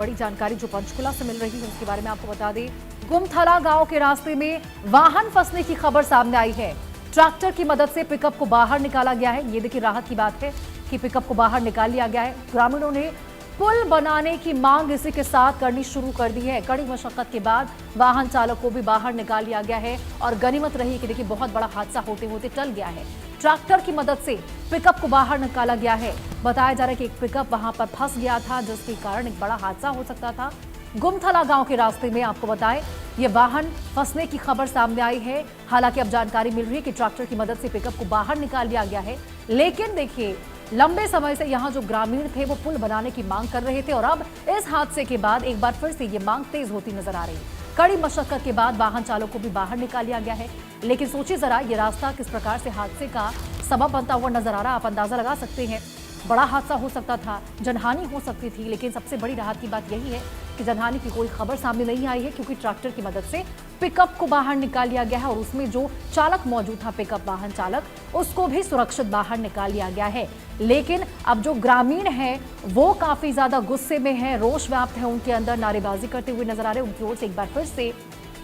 बड़ी जानकारी जो पंचकुला से मिल रही है उसके बारे में आपको बता दें। गुमथला गांव के रास्ते में वाहन फंसने की खबर सामने आई है। ट्रैक्टर की मदद से पिकअप को बाहर निकाला गया है। ये देखिए राहत की बात है कि पिकअप को बाहर निकाल लिया गया है। ग्रामीणों ने पुल बनाने की मांग इसी के साथ करनी शुरू कर दी है। कड़ी मशक्कत के बाद वाहन चालक को भी बाहर निकाल लिया गया है और गनीमत रही कि देखिए बहुत बड़ा हादसा होते होते टल गया है। ट्रैक्टर की मदद से पिकअप को बाहर निकाला गया है। बताया जा रहा है कि एक पिकअप वहां पर फंस गया था, जिसके कारण एक बड़ा हादसा हो सकता था। गुमथला गांव के रास्ते में आपको बताएं ये वाहन फंसने की खबर सामने आई है। हालांकि अब जानकारी मिल रही है कि ट्रैक्टर की मदद से पिकअप को बाहर निकाल लिया गया है। लेकिन देखिए लंबे समय से यहां जो ग्रामीण थे वो पुल बनाने की मांग कर रहे थे और अब इस हादसे के बाद एक बार फिर से ये मांग तेज होती नजर आ रही है। कड़ी मशक्कत के बाद वाहन चालक को भी बाहर निकाल लिया गया है। लेकिन सोचिए जरा ये रास्ता किस प्रकार से हादसे का सबब बनता हुआ नजर आ रहा है। आप अंदाजा लगा सकते हैं बड़ा हादसा हो सकता था, जनहानि हो सकती थी। लेकिन सबसे बड़ी राहत की बात यही है कि जनहानि की कोई खबर सामने नहीं आई है, क्योंकि ट्रैक्टर की मदद से पिकअप को बाहर निकाल लिया गया है और उसमें जो चालक मौजूद था, पिकअप वाहन चालक, उसको भी सुरक्षित बाहर निकाल लिया गया है। लेकिन अब जो ग्रामीण हैं वो काफी ज्यादा गुस्से में हैं, रोष व्याप्त है उनके अंदर, नारेबाजी करते हुए नजर आ रहे हैं। उनकी ओर से एक बार फिर से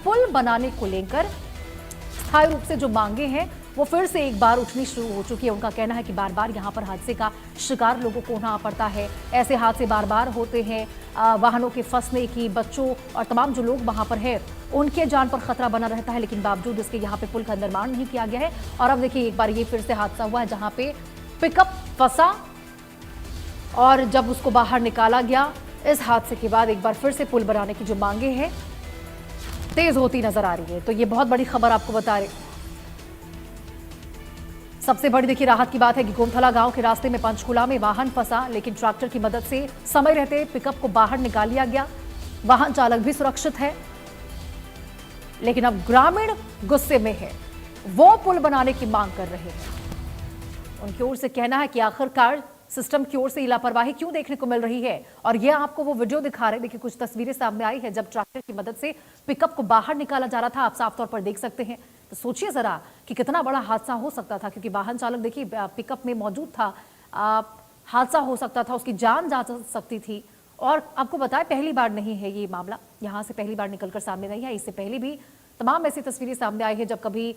पुल बनाने को लेकर स्थायी रूप से जो मांगे हैं वो फिर से एक बार उठनी शुरू हो चुकी है। उनका कहना है कि बार बार यहाँ पर हादसे का शिकार लोगों को होना पड़ता है। ऐसे हादसे बार बार होते हैं, वाहनों के फंसने की, बच्चों और तमाम जो लोग वहाँ पर है उनके जान पर खतरा बना रहता है। लेकिन बावजूद इसके यहाँ पे पुल का निर्माण नहीं किया गया है। और अब देखिए एक बार ये फिर से हादसा हुआ है जहाँ पे पिकअप फंसा और जब उसको बाहर निकाला गया, इस हादसे के बाद एक बार फिर से पुल बनाने की जो मांगे हैं तेज होती नजर आ रही है। तो ये बहुत बड़ी खबर आपको बता रहे। सबसे बड़ी देखिए राहत की बात है कि गुमथला गांव के रास्ते में पंचकुला में वाहन फंसा, लेकिन ट्रैक्टर की मदद से समय रहते पिकअप को बाहर निकाल लिया गया। वाहन चालक भी सुरक्षित है। लेकिन अब ग्रामीण गुस्से में है, वो पुल बनाने की मांग कर रहे हैं। उनकी ओर से कहना है कि आखिरकार सिस्टम की ओर से लापरवाही क्यों देखने को मिल रही है। और ये आपको वो वीडियो दिखा रहे, देखिए कुछ तस्वीरें सामने आई है जब ट्रैक्टर की मदद से पिकअप को बाहर निकाला जा रहा था। आप साफ तौर पर देख सकते हैं। तो सोचिए जरा कि कितना बड़ा हादसा हो सकता था, क्योंकि वाहन चालक देखिए पिकअप में मौजूद था। हादसा हो सकता था, उसकी जान जा सकती थी। और आपको बताएं पहली बार नहीं है ये मामला, यहाँ से पहली बार निकलकर सामने नहीं है। इससे पहले भी तमाम ऐसी तस्वीरें सामने आई है जब कभी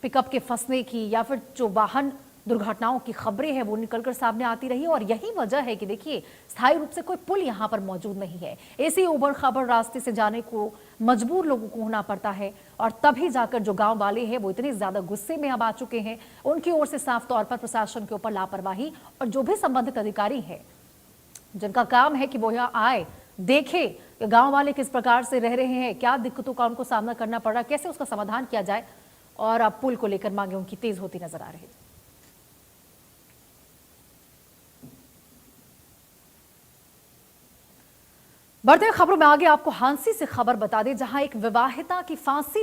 पिकअप के फंसने की या फिर जो वाहन दुर्घटनाओं की खबरें हैं वो निकलकर सामने आती रही। और यही वजह है कि देखिए स्थायी रूप से कोई पुल यहाँ पर मौजूद नहीं है। ऐसी उबड़ खाबड़ रास्ते से जाने को मजबूर लोगों को होना पड़ता है। और तभी जाकर जो गांव वाले हैं वो इतने ज्यादा गुस्से में अब आ चुके हैं। उनकी ओर से साफ तौर पर प्रशासन के ऊपर लापरवाही और जो भी संबंधित अधिकारी है जिनका काम है कि वो यहाँ आए, देखे गांव वाले किस प्रकार से रह रहे हैं, क्या दिक्कतों का उनको सामना करना पड़ रहा है, कैसे उसका समाधान किया जाए, और अब पुल को लेकर मांगे उनकी तेज होती नजर आ रही है। बढ़ते खबरों में आगे आपको हांसी से खबर बता दें, जहां एक विवाहिता की फांसी